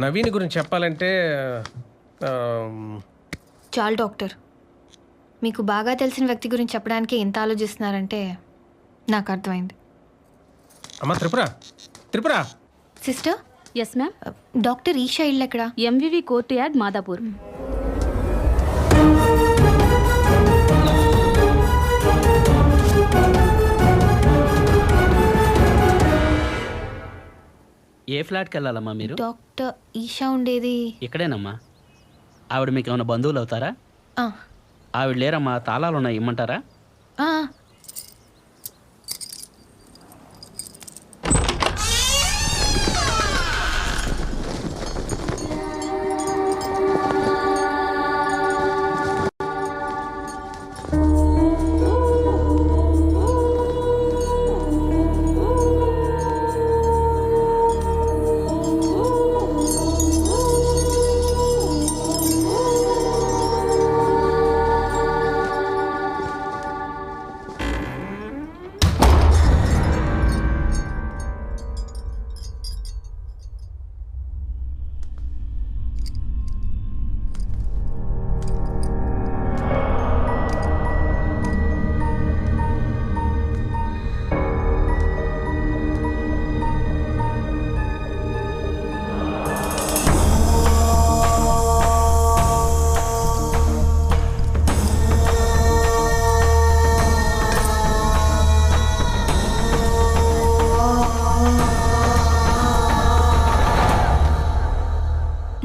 నవీన్ గురించి చెప్పాలంటే చాలు డాక్టర్, మీకు బాగా తెలిసిన వ్యక్తి గురించి చెప్పడానికి ఎంత ఆలోచిస్తున్నారంటే నాకు అర్థమైంది. అమ్మ Tripura, Tripura sister. Yes ma'am. Doctor Eesha ఇల్లు ఎక్కడ? MVV courtyard, Madhapur. ఏ ఫ్లాట్కి వెళ్ళాలమ్మా మీరు? డాక్టర్ ఈషా ఉండేది ఇక్కడేనమ్మా. ఆవిడ మీకు ఏమైనా బంధువులు అవుతారా? ఆ, ఆవిడ లేరమ్మా, తాళాలు ఉన్నాయి, ఇమ్మంటారా? ఆ,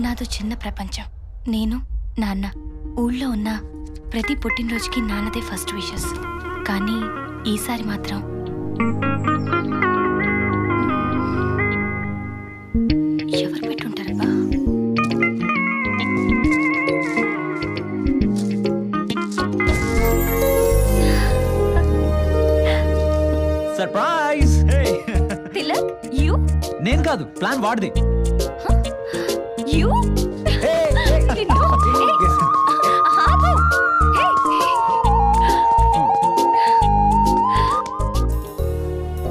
నాదో చిన్న ప్రపంచం. నేను, నాన్న ఊళ్ళో ఉన్న ప్రతి పుట్టినరోజుకి నాన్నదే ఫస్ట్ విషెస్. కానీ ఈసారి మాత్రం ఎవరు పెట్టుంటారబ్బా? సర్ప్రైజ్! తిలక్, యూ నేను కాదు, ప్లాన్ వాడిది. You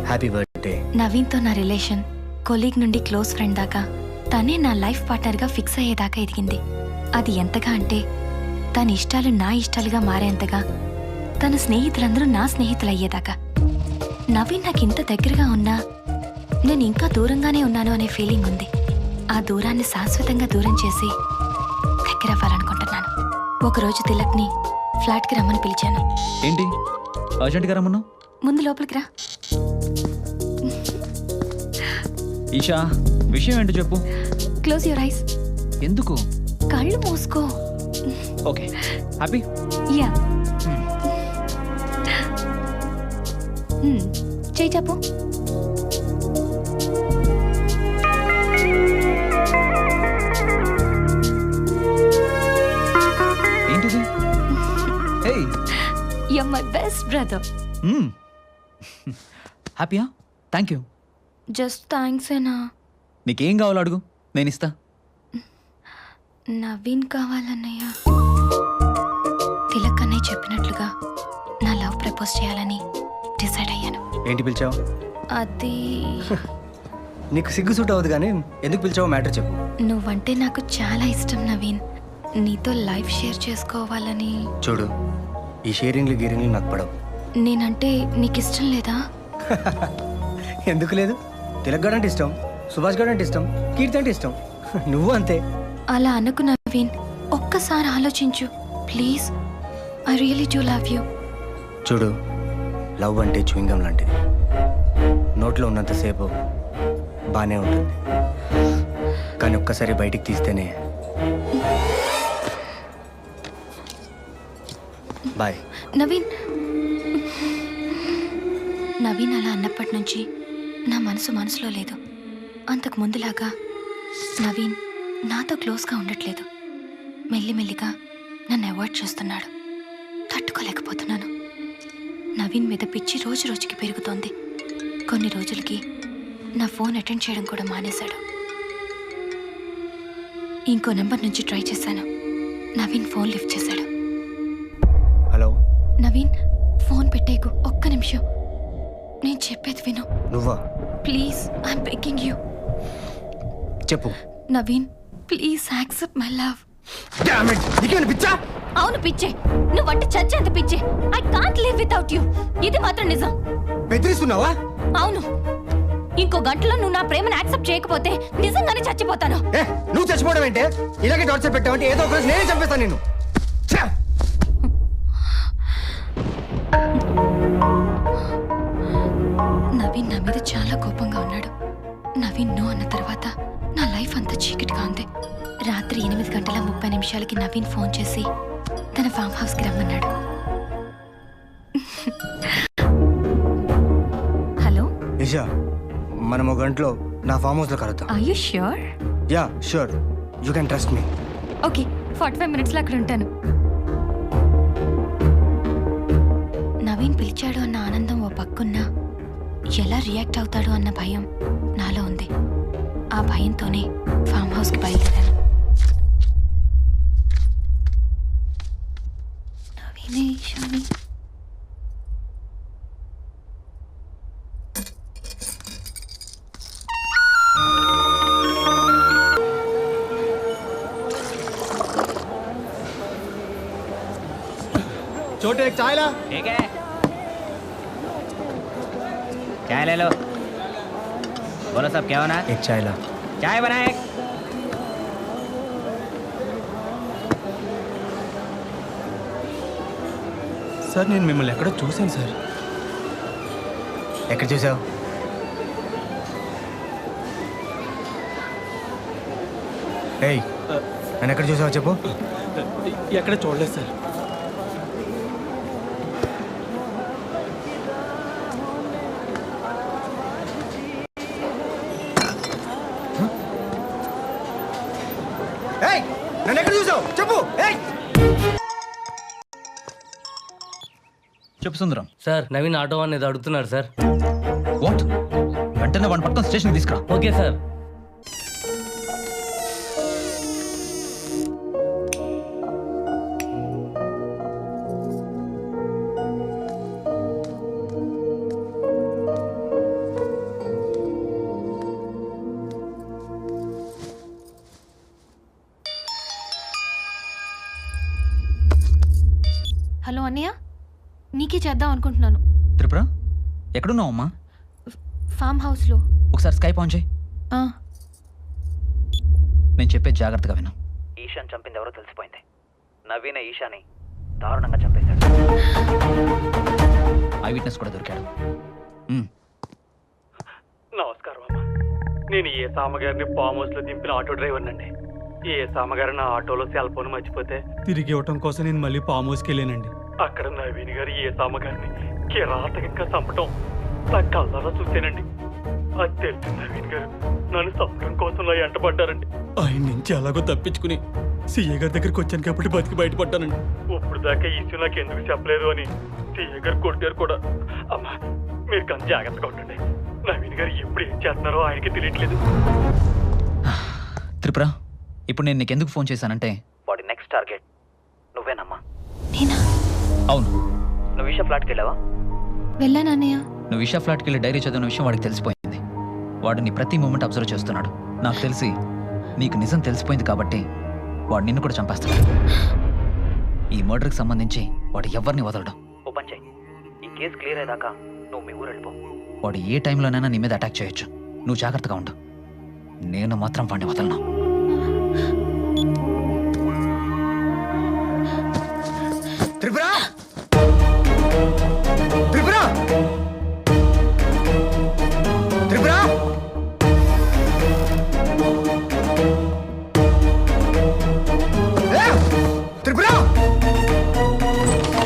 happy birthday. నవీన్తో నా రిలేషన్ కొలీగ్ నుండి క్లోజ్ ఫ్రెండ్ దాకా తనే నా లైఫ్ పార్ట్నర్గా ఫిక్స్ అయ్యేదాకా ఎదిగింది. అది ఎంతగా అంటే తన ఇష్టాలు నా ఇష్టాలుగా మారేంతగా, తన స్నేహితులందరూ నా స్నేహితులు అయ్యేదాకా. నవీన్ నాకు ఇంత దగ్గరగా ఉన్నా నేను ఇంకా దూరంగానే ఉన్నాను అనే ఫీలింగ్ ఉంది. ఆ దూరాన్ని శాశ్వతంగా దూరం చేసి దగ్గర అవ్వాలనుకుంటున్నాను. ఒకరోజు తిలక్ని ఫ్లాట్కి రమ్మని పిలిచాను. ఏంటి అర్జెంట్గా రమ్మన్నావు? ముందు లోపలికి రా. ఈషా, విషయం ఏంటో చెప్పు. Close your eyes. ఎందుకు? కళ్ళు మూసుకో. Okay, happy? యా. చేయి చెప్పు. ఏంటిది? Hey, You're my best brother. హ్యాపీయా? Thank you. జస్ట్ థ్యాంక్స్ ఏనా? నీకేం కావాలో అడుగు, నేను ఇస్తా. నవీన్ కావాలన్నయ్య. తిలక్ అన్నయ్య చెప్పినట్లుగా నా లవ్ ప్రపోజ్ చేయాలని డిసైడ్ అయ్యాను. ఏంటి పిలిచావు? అది నీకు సిగ్గు సూట్ అవ్వదు కానీ ఎందుకు పిలిచావో మ్యాటర్ చెప్పు. నువ్వంటే నాకు చాలా ఇష్టం నవీన్. నీతో లైఫ్ షేర్ చేసుకోవాలని. చూడు, ఈ షేరింగ్లు గీరింగ్లు నాకు పడవు. నేనంటే నీకు ఇష్టం లేదా? ఎందుకు లేదు? తిలక్ గడ్ అంటే ఇష్టం, సుభాష్ గడ్ అంటే ఇష్టం, కీర్తి అంటే ఇష్టం. నువ్వు అంతే. అలా అనుకు నవీన్. ఒక్కసారి ఆలోచించు please. I really do love you. చూడు, లవ్ అంటే చూయింగం లాంటిది. నోట్లో ఉన్నంతసేపు బాగానే ఉంటుంది, కానీ ఒక్కసారి బయటికి తీస్తేనే. బాయ్. నవీన్. నవీన్ అలా అన్నప్పటి నుంచి నా మనసులో లేదు. అంతకు ముందులాగా నవీన్ నాతో క్లోజ్గా ఉండట్లేదు. మెల్లిమెల్లిగా నన్ను అవాయిడ్ చేస్తున్నాడు. తట్టుకోలేకపోతున్నాను. నవీన్ మీద పిచ్చి రోజు రోజుకి పెరుగుతోంది. కొన్ని రోజులకి నా ఫోన్ అటెండ్ చేయడం కూడా మానేశాడు. ఇంకో నెంబర్ నుంచి ట్రై చేశాను. నవీన్ ఫోన్ లిఫ్ట్ చేశాడు. హలో నవీన్, ఫోన్ పెట్టేకు. ఒక్క నిమిషం, నేను చెప్పేది విను నువ్వా? ప్లీజ్. I'm begging you. చెప్పు. Naveen please accept my love. నీకేమైనా పిచ్చా? అవును పిచ్చే, నువ్వంటే చచ్చేంత పిచ్చే. I can't live without you. ఇది మాత్రం నిజం. బెదిరిస్తున్నావా? అవును, ఇంకో గంటలో నువ్వు నా ప్రేమను యాక్సెప్ట్ చేయకపోతే నిజంగానే చచ్చిపోతాను. నువ్వు చచ్చిపోవడం ఏంటే? ఇలాగే టార్చర్ పెట్టావంటే ఏదో ఒక రోజు నేనే చంపేస్తాను నిన్ను. ఛా! నవీన్ నా మీద చాలా కోపంగా ఉన్నాడు. నవీన్ నో అన్న తర్వాత నా లైఫ్ అంతా చీకటిగా ఉంది. రాత్రి 8:30 నవీన్ ఫోన్ చేసి తన ఫామ్ హౌస్కి రమ్మన్నాడు. హలో ఇషా, మనం ఒక గంటలో నా ఫామ్ హౌస్లో కలుద్దాం. Are you sure? Yeah sure, you can trust me. Okay, 45 మినిట్స్లో అక్కడ ఉంటాను. నవీన్ పిలిచాడు అన్న ఆనందం ఓ పక్కున్నా, ఎలా రియాక్ట్ అవుతాడు అన్న భయం నాలో ఉంది. ఆ భయంతోనే ఫామ్ హౌస్కి బయలుదేరాను. నవీనే ఈశాని. छोटे एक चाय ला. ठीक है चाय ले लो. बोलो सब क्या होना? एक चाय ला. चाय बनाए. సార్ నేను మిమ్మల్ని ఎక్కడో చూశాను సార్. ఎక్కడ చూసావు? ఏయ్, నన్ను ఎక్కడ చూసావు చెప్పు. ఎక్కడ చూడలేదు సార్. ఏయ్, నన్ను ఎక్కడ చూసావు చెప్పు. ఏయ్, చెప్పు సుందరం. సార్ నవీన్ ఆటో అనేది అడుగుతున్నారు సార్. వాట్? వెంటనే వాడిని పట్టుకొని స్టేషన్కి తీసుకురా. Okay sir. హలో అన్నయ్య, నీకే చేద్దాం అనుకుంటున్నాను. త్రిపుర, ఎక్కడున్నావు అమ్మా? ఫామ్ హౌస్లో. ఒకసారి స్కైప్ ఆన్ చేయి. ఆ, నేను చెప్పేది జాగ్రత్తగా విను. ఈశాన్ చంపింది ఎవరో తెలిసిపోయింది. నవీన ఈశాని దారుణంగా చంపేశాడు. ఐ విట్నెస్ కూడా దొరికాడు. నమస్కారం అమ్మా. నేను ఏ సామగారిని ఫామ్ హౌస్ లో దింపిన ఆటో డ్రైవర్ నండి. ఏ సామగారు నా ఆటోలో సెల్ ఫోన్ మర్చిపోతే తిరిగి ఇవ్వటం కోసం నేను మళ్ళీ ఫామ్ హౌస్కి వెళ్ళానండి. అక్కడ నవీన్ గారు ఏ సామగారిని కిరాతకంగా చంపటం నా కళ్ళలో చూశానండి. అది తెలిసి నవీన్ గారు నన్ను చంపడం కోసం నా ఎంటపడ్డారండి. ఆయన నుంచి ఎలాగో తప్పించుకుని సీఏ గారి దగ్గరికి వచ్చాను కాబట్టి బతికి బయటపడ్డానండి. ఇప్పుడు దాకా ఈ విషయం నాకు ఎందుకు చెప్పలేదు అని సీఏ గారు కొట్టారు కూడా. అమ్మా, మీరు కానీ జాగ్రత్తగా ఉండండి. నవీన్ గారు ఎప్పుడు ఏం చేస్తున్నారో ఆయనకి తెలియట్లేదు. త్రిపుర, ఇప్పుడు నేను నీకు ఎందుకు ఫోన్ చేశానంటే, వాడి నెక్స్ట్ టార్గెట్ నువ్వేనమ్మా. నేనా? అవును, నువ్వు ఈషా ఫ్లాట్కి వెళ్ళావా? వెళ్ళాను అన్నయ్య. నువ్వు ఇషా ఫ్లాట్కి వెళ్ళి డైరీ చదివిన విషయం వాడికి తెలిసిపోయింది. వాడు నీ ప్రతి మూమెంట్ అబ్జర్వ్ చేస్తున్నాడు. నాకు తెలిసి నీకు నిజం తెలిసిపోయింది కాబట్టి వాడు నిన్ను కూడా చంపేస్తాడు. ఈ మర్డర్కి సంబంధించి వాడు ఎవరిని వదలడం. ఓపెన్ చేయి. ఈ కేసు క్లియర్ అయ్యాక నువ్వు మీ ఊరు వెళ్ళిపో. వాడు ఏ టైంలోనైనా నీ మీద అటాక్ చేయొచ్చు. నువ్వు జాగ్రత్తగా ఉండు. నేను మాత్రం వాడిని వదలను. త్రిపుర, త్రిపుర, త్రిపుర, ఏ! త్రిపుర,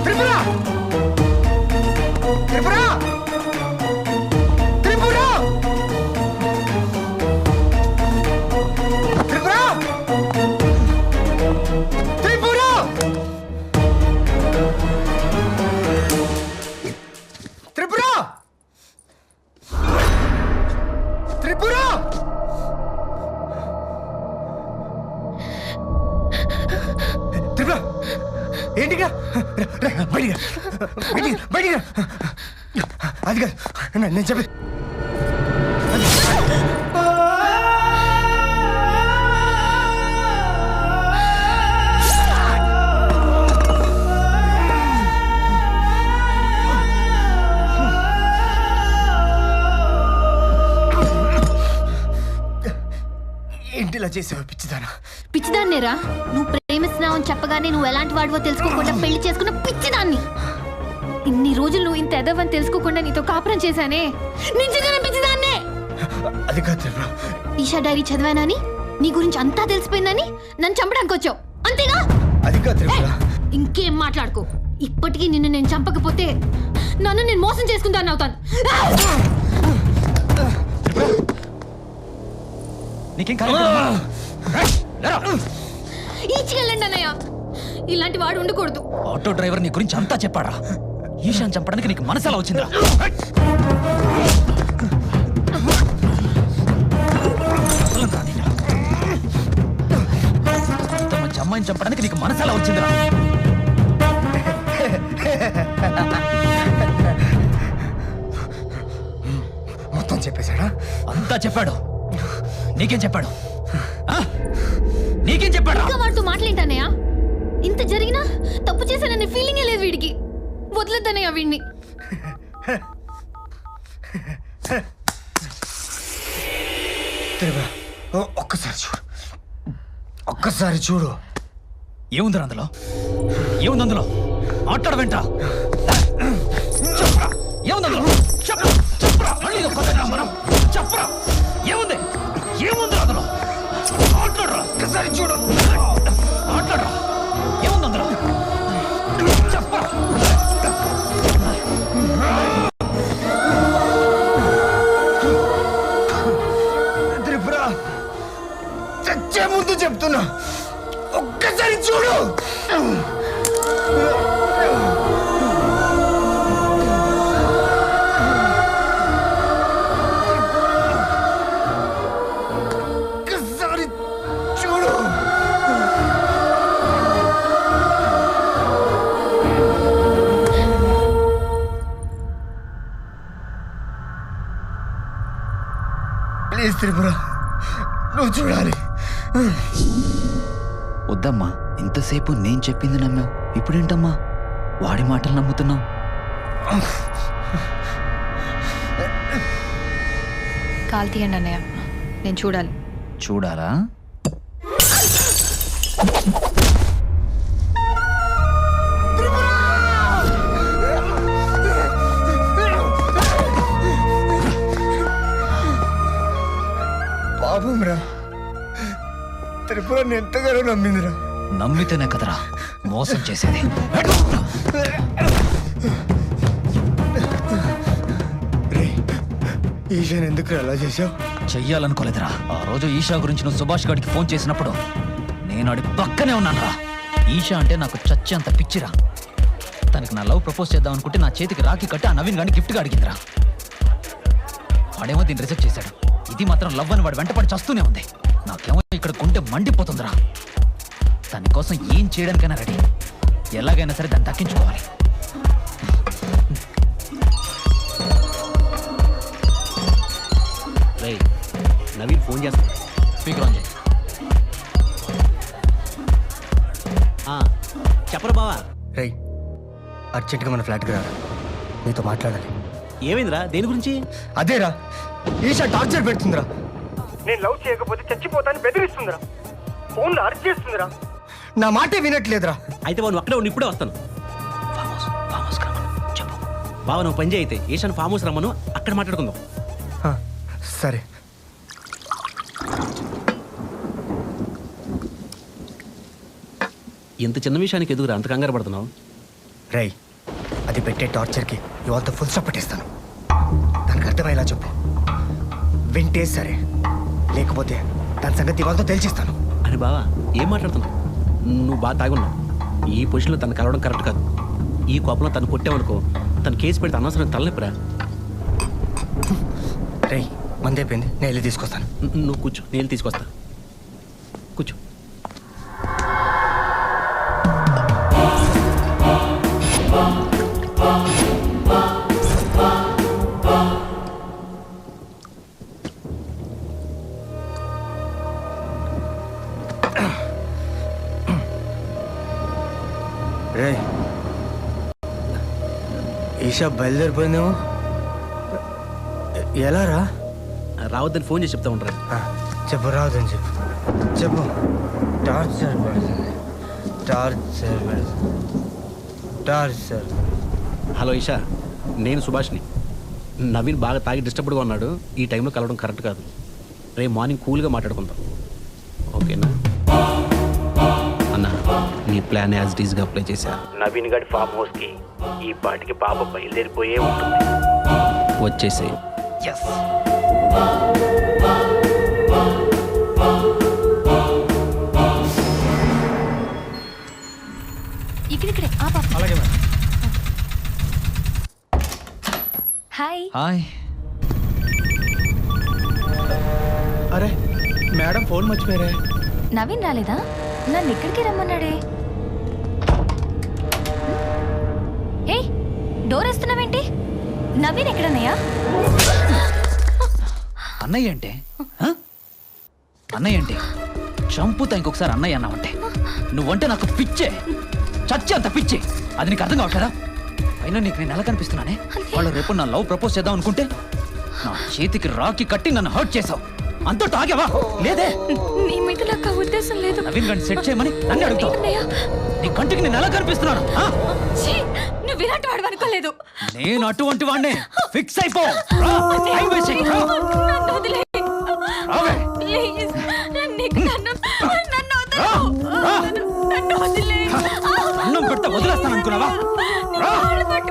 త్రిపుర, త్రిపుర, త్రిపుర, త్రిపుర, త్రిపుర. త్రిపుర, త్రిపుర, త్రిపుర, ఏంటిగా బయటిగా బయటిగా బయటిగా. అది కాదు నేను చెప్పి. చేసావు పిచ్చిదానా? పిచ్చిదాన్నేరా, నువ్వు ప్రేమిస్తున్నావు అని చెప్పగానే నువ్వు ఎలాంటి వాడివో తెలుసుకోకుండా పెళ్లి చేసుకున్న పిచ్చిదాన్ని. ఇన్ని రోజులు నువ్వు ఇంత ఎదవని తెలుసుకోకుండా నీతో కాపురం చేశానే, నిజంగానే పిచ్చిదాన్నే. అది కాదు త్రిపుర. ఈషా డైరీ చదివానని, నీ గురించి అంతా తెలిసిపోయిందని నన్ను చంపడానికి వచ్చావు, అంతేగా? అది కాదు త్రిపుర. ఇంకేం మాట్లాడుకో. ఇప్పటికీ నిన్ను నేను చంపకపోతే నన్ను నేను మోసం చేసుకుంటాను అవుతాను. నీకేం ఈచికెళ్ళండి అన్నయ్య, ఇలాంటి వాడు ఉండకూడదు. ఆటో డ్రైవర్ నీ గురించి అంతా చెప్పాడా? ఈశాన్ చంపడానికి నీకు మనసు ఎలా వచ్చిందా? ఇంత మంచి అమ్మాయిని చంపడానికి నీకు మనసు ఎలా వచ్చిందిరా? మొత్తం చెప్పేశాడా? అంతా చెప్పాడు. నీకేం చెప్పాడు? ఆ? నీకేం చెప్పాడు? ఇంకా వాడితో మాట్లాడేంటన్నయ్య? ఇంత జరిగినా తప్పు చేశాననే ఫీలింగే లేదు వీడికి. వదలద్దన్నయ్య వీడిని. త్రిపుర, ఒక్కసారి చూడు, ఒక్కసారి చూడు. ఏముంది అందులో? ఏముంది అందులో? మాట్లాడవేంటా? చెప్పరా, ఏముంది అందులో? చెప్పరా, చెప్పరా, మళ్ళీ ఇది కొత్తగా మనం చెప్పరా, ఏముంది? ఏముంది అందులో? మాట్లాడరా, ఒక్కసారి చూడు, మాట్లాడరా, ఏముంది అందులో? చెప్పరా. త్రిపుర, చచ్చే ముందు చెప్తున్నా, ఒక్కసారి చూడు. ఒక్కసారి చూడు. ప్లీజ్ త్రిపుర, నువ్వు చూడాలి. వద్దమ్మా, ఇంతసేపు నేను చెప్పింది నమ్మావు, ఇప్పుడేంటమ్మా వాడి మాటలు నమ్ముతున్నావు? కాల్ తీయండి అన్నయ్య, నేను చూడాలి. చూడాలా? పాపం రా, త్రిపుర ఎంతగానో నమ్మిందిరా. నమ్మితేనే కదరా మోసం చేసేది. ఈశాన్ ఎందుకు అలా చేసావు? చెయ్యాలనుకోలేదురా. ఆ రోజు ఈషా గురించి నువ్వు సుభాష్ గారికి ఫోన్ చేసినప్పుడు నేను ఆడి పక్కనే ఉన్నానురా. ఈషా అంటే నాకు చచ్చేంత పిచ్చిరా. తనకి నా లవ్ ప్రపోజ్ చేద్దాం అనుకుంటే నా చేతికి రాఖీ కట్టి ఆ నవీన్ గాని గిఫ్ట్గా అడిగిందిరా. వాడేమో దీన్ని రిజెక్ట్ చేశాడు. ఇది మాత్రం లవ్ అని వాడు వెంటపడి చస్తూనే ఉంది. నాకేమో ఇక్కడ గుండె మండిపోతుందిరా. దానికోసం ఏం చేయడానికైనా రెడీ. ఎలాగైనా సరే దాన్ని దక్కించుకోవాలి. నవీన్ ఫోన్ చేస్తా. స్పీకర్ ఆన్ చేయి. చెప్పరా బావా? రై, అర్జెంట్గా మన ఫ్లాట్కి రా, నీతో మాట్లాడాలి. ఏమైందిరా? దేని గురించి? అదేరా, ఈషా టార్చర్ పెడుతుందిరా. నేను లవ్ చేయకపోతే చచ్చిపోతాను బెదిరిస్తుందిరా. ఫోన్లో అరెస్ట్ చేస్తుందిరా. నా మాటే వినట్లేదురా. అయితే నువ్వు అక్కడే ఉండి ఇప్పుడే వస్తాను. చెప్పు బావ, నువ్వు పని చేయి. అయితే ఈశాన్ ఫామ్ హౌస్ రమ్మను, అక్కడ మాట్లాడుకుందాం. సరే. ఇంత చిన్న విషయానికి ఎదుగురా అంత కంగారు పడుతున్నావు? రై, అది పెట్టే టార్చర్కి ఇవాళతో ఫుల్ స్టాప్ పెట్టేస్తాను. దానికి అర్థమయ్యేలా చెప్పు. వింటే సరే, లేకపోతే దాని సంగతి ఇవాళతో తెలిసిస్తాను. అని బావా, ఏం మాట్లాడుతున్నావు? నువ్వు బాగా తాగున్నావు. ఈ పొజిషన్లో తను కలవడం కరెక్ట్ కాదు. ఈ కోపంలో తను కొట్టావనుకో, తను కేసు పెడితే అనవసరం తలనొప్పిరా. రై, మందైపోయింది, నేను వెళ్ళి తీసుకొస్తాను. నువ్వు కూర్చో, నేను తీసుకొస్తా. కూర్చో. రే, ఈషా బయలుదేరిపోయిందేమో. ఎలా రా? రావద్దని ఫోన్ చేసి చెప్తా ఉంటారా? చెప్పు, రావద్దని చెప్పు. చెప్పు. టార్చర్ పెడుతుంది, టార్చర్ పెడుతుంది, టార్చర్. హలో ఈషా, నేను సుభాష్ని. నవీన్ బాగా తాగి డిస్టర్బ్డ్గా ఉన్నాడు. ఈ టైంలో కలవడం కరెక్ట్ కాదు. రేపు మార్నింగ్ కూల్గా మాట్లాడుకుందాం, ఓకేనా? అన్న, నీ ప్లాన్ యాజ్ డీజ్గా అప్లై చేశా. నవీన్ గడి ఫామ్ హౌస్కి ఈ పాటికి పాప బయలుదేరిపోయే ఉంటుంది. వచ్చేసే. ఎస్. ఇక్కడిక్కడే ఆ పాప. అలాగే మేడం. హాయ్. హాయ్. అరే మేడం ఫోన్ మర్చిపోయారే. నవీన్ రాలేదా? నన్ను ఇక్కడికి రమ్మన్నాడే. ఏ డోర్ వేస్తున్నావేంటి? నవీన్ ఎక్కడన్నయ్యా? అన్నయ్య అంటే ఆ? అన్నయ్య అంటే చంపుతా ఇంకొకసారి అన్నయ్య అన్నావంటే. నువ్వంటే నాకు పిచ్చే, చచ్చి అంత పిచ్చే. అది నీకు అర్థం కావట్లేదా? అయినా నీకు నేను ఎలా కనిపిస్తున్నానే? వాళ్ళు రేపు నా లవ్ ప్రపోజ్ చేద్దాం అనుకుంటే నా చేతికి రాకి కట్టి నన్ను హర్ట్ చేసావు. అంతా తాగావా? లేదే. నీ మీద నాకు ఉద్దేశం లేదు. నవీన్ గారిని సెట్ చేయమని నన్ను అడుగుతావు. నీ కంటికి నేను ఎలా కనిపిస్తున్నాను? నువ్వు ఇలాంటి వాడు అనుకోలేదు. నేను అటువంటి వాడినే. ఫిక్స్ అయిపో. రా, టైం వేస్ట్ చేయకు, రా. రావే. రా, రా. అన్నం పెడితే వదిలేస్తాను అనుకున్నావా? రా. నాకేం తక్కువ?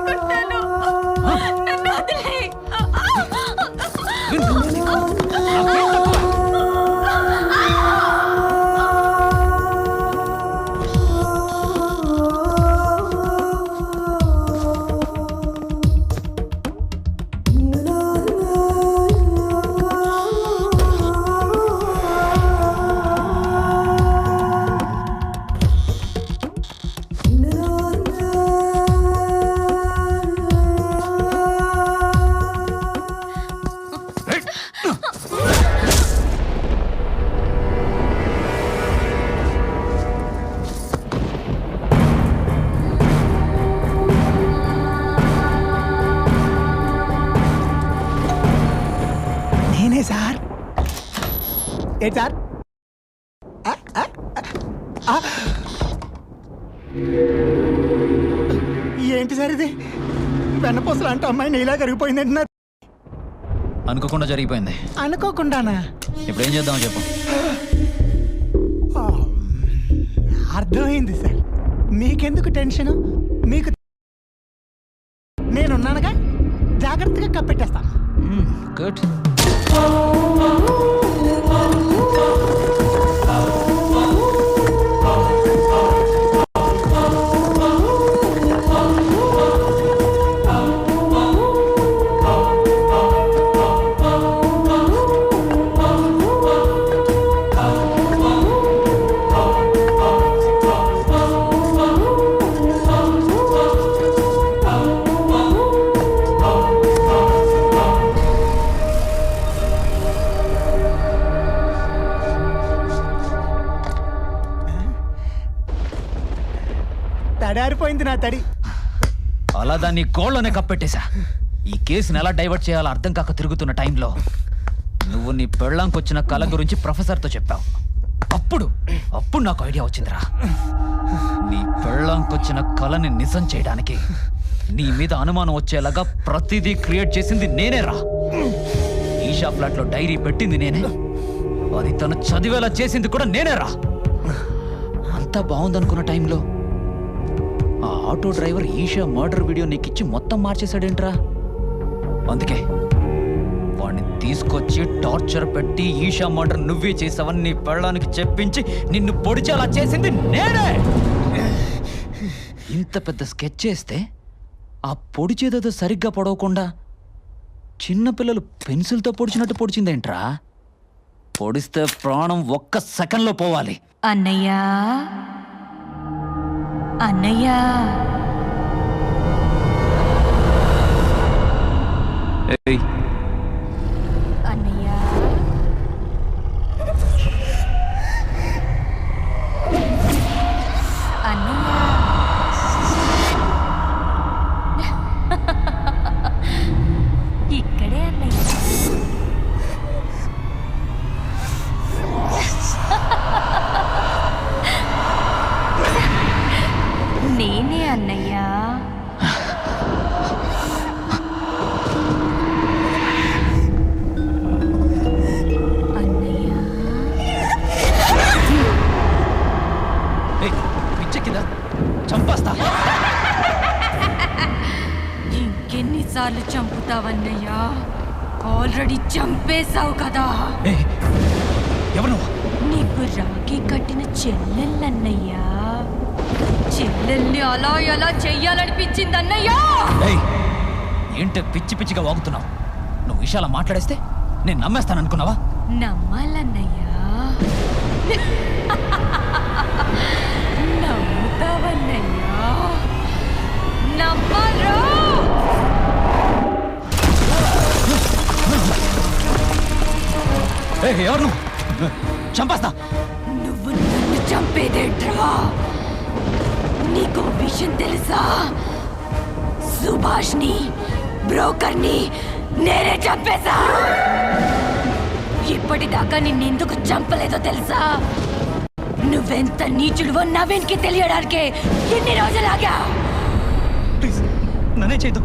నేనే సార్. ఏంటి సార్? ఏంటి సార్ ఇది? వెన్నపూసలు అంటే అమ్మాయి నీలా కరిగిపోయింది అంటున్నారు. అనుకోకుండా జరిగిపోయింది. అనుకోకుండానా? ఇప్పుడు ఏం చేద్దాం చెప్పు. అర్థమైంది సార్. మీకెందుకు టెన్షన్? మీకు నేనున్నానుగా, జాగ్రత్తగా కప్పెట్టేస్తాను. గుడ్. తడారిపోయింది నా తడి. అలా దాన్ని గోళ్ళనే కప్పెట్టేశా. ఈ కేసుని ఎలా డైవర్ట్ చేయాలో అర్థం కాక తిరుగుతున్న టైంలో నువ్వు నీ పెళ్ళాంకొచ్చిన కళ గురించి ప్రొఫెసర్తో చెప్పావు. అప్పుడు నాకు ఐడియా వచ్చిందిరా. నీ పెళ్ళాంకొచ్చిన కళని నిజం చేయడానికి నీ మీద అనుమానం వచ్చేలాగా ప్రతిదీ క్రియేట్ చేసింది నేనేరా. ఈషా ఫ్లాట్ లో డైరీ పెట్టింది నేనే, అది తను చదివేలా చేసింది కూడా నేనేరా. అంతా బాగుందనుకున్న టైంలో ఆ auto driver Eesha murder video నీకిచ్చి మొత్తం మార్చేశాడేంట్రా? అందుకే వాడిని తీసుకొచ్చి టార్చర్ పెట్టి ఈషా మర్డర్ నువ్వే చేసావని నీ పెళ్ళానికి చెప్పించి నిన్ను పొడిచేలా చేసింది నేనే. ఇంత పెద్ద స్కెచ్ చేస్తే ఆ పొడిచేదేదో సరిగ్గా పొడవకుండా చిన్నపిల్లలు పెన్సిల్తో పొడిచినట్టు పొడిచిందేంట్రా? పొడిస్తే ప్రాణం ఒక్క సెకండ్లో పోవాలి. అన్నయ్యా, అన్నయ్యా. ఏయ్, అన్నయ్యా. అన్నయ్యా. ఇక్కడే అన్నయ్య. ఎన్నిసార్లు చంపుతావన్నయ్యా? ఆల్రెడీ చంపేశావు కదా. ఎవరు నువ్వు? నీకు రాఖీ కట్టిన చెల్లెళ్ళన్నయ్యా. చెల్లెల్ని అలా ఎలా చెయ్యాలనిపించిందన్నయ్యా? ఏయ్, ఏంటి పిచ్చి పిచ్చిగా వాగుతున్నావు? నువ్వు విషయాలు మాట్లాడేస్తే నేను నమ్మేస్తాను అనుకున్నావా? నమ్మాలన్నయ్యా. నమ్ముతావన్నయ్యా. నమ్మరా? ఎవరు నువ్వు? చంపేస్తా. నువ్వు నన్ను చంపేదేంట్రా? నీకు విషయం తెలుసా? సుభాష్ని, బ్రోకర్ని నేనే చంపేశా. ఇప్పటిదాకా నిన్నెందుకు చంపలేదో తెలుసా? నువ్వెంత నీచుడువో నవీన్కి తెలియడానికే ఎన్ని రోజులాగా. ప్లీజ్ నన్నేం చేయొద్దు.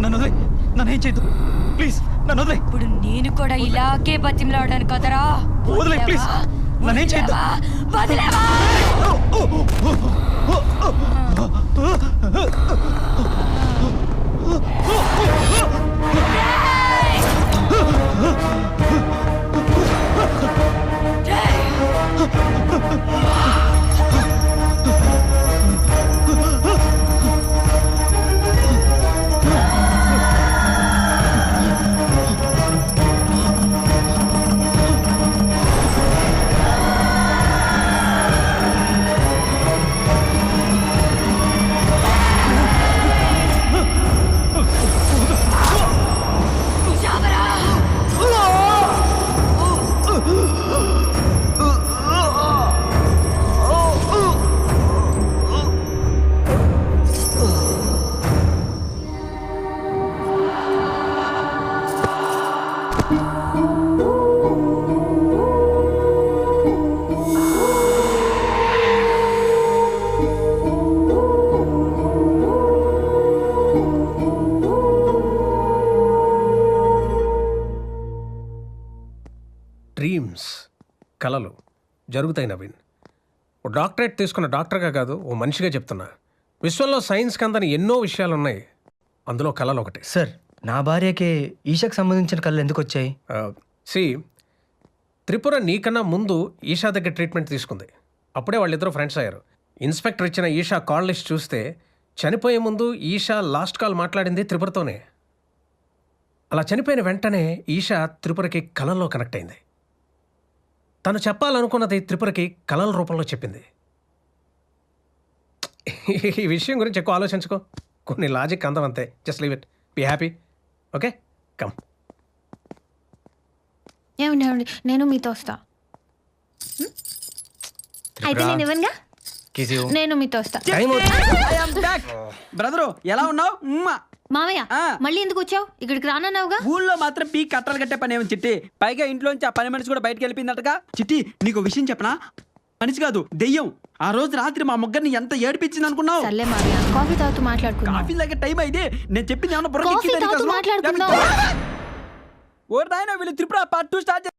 నన్ను వదిలే. నన్నేం చేయొద్దు. ప్లీజ్ నన్ను వదిలే. ఇప్పుడు నేను కూడా ఇలాగే బతిమలాడాను కదరా. వదిలే ప్లీజ్. నన్నేం చేయొద్దు. వదిలేవా? డ్రీమ్స్, కలలు జరుగుతాయి నవీన్. ఓ డాక్టరేట్ తీసుకున్న డాక్టర్గా కాదు, ఓ మనిషిగా చెప్తున్నా. విశ్వంలో సైన్స్కి అందని ఎన్నో విషయాలు ఉన్నాయి, అందులో కళలు ఒకటి. సార్, నా భార్యకి ఈషాకు సంబంధించిన కళ్ళు ఎందుకు వచ్చాయి? త్రిపుర నీకన్నా ముందు ఈషా దగ్గర ట్రీట్మెంట్ తీసుకుంది. అప్పుడే వాళ్ళిద్దరూ ఫ్రెండ్స్ అయ్యారు. ఇన్స్పెక్టర్ ఇచ్చిన ఈషా కాల్ లిస్ట్ చూస్తే చనిపోయే ముందు ఈషా లాస్ట్ కాల్ మాట్లాడింది త్రిపురతోనే. అలా చనిపోయిన వెంటనే ఈషా త్రిపురకి కళల్లో కనెక్ట్ అయింది. తను చెప్పాలనుకున్నది త్రిపురకి కళల రూపంలో చెప్పింది. ఈ విషయం గురించి ఎక్కువ ఆలోచించుకో, కొన్ని లాజిక్ అందం అంతే. Just leave it, be happy. Okay, come. ఏమండి, నేను మీతో వస్తా. అయితే నేను ఇవ్వనుగా, నేను మీతో వస్తా. బ్రదరు ఎలా ఉన్నావు? మావయ్య, మళ్ళీ ఎందుకు వచ్చావు? ఇక్కడికి రానన్నావుగా. ఊళ్ళో మాత్రం పీ కట్టలు కట్టే పని ఏమో చిట్టి. పైగా ఇంట్లోంచి ఆ పని మనిషి కూడా బయటకు వెళ్ళిపోయిందటగా. చిట్టి, నీకు విషయం చెప్పనా? మనిషి కాదు, దెయ్యం. ఆ రోజు రాత్రి మా ముగ్గురిని ఎంత ఏడిపించింది అనుకున్నావు? సర్లే మావయ్య, కాఫీ తాగుతూ మాట్లాడుకుందాం. కాఫీ దగ్గర టైం అయితే నేను చెప్పింది ఏమన్నా కాఫీ తాగుతూ మాట్లాడుకుందాం. ఓ నాయన వీళ్ళు త్రిపుర పార్ట్ 2 స్టార్ట్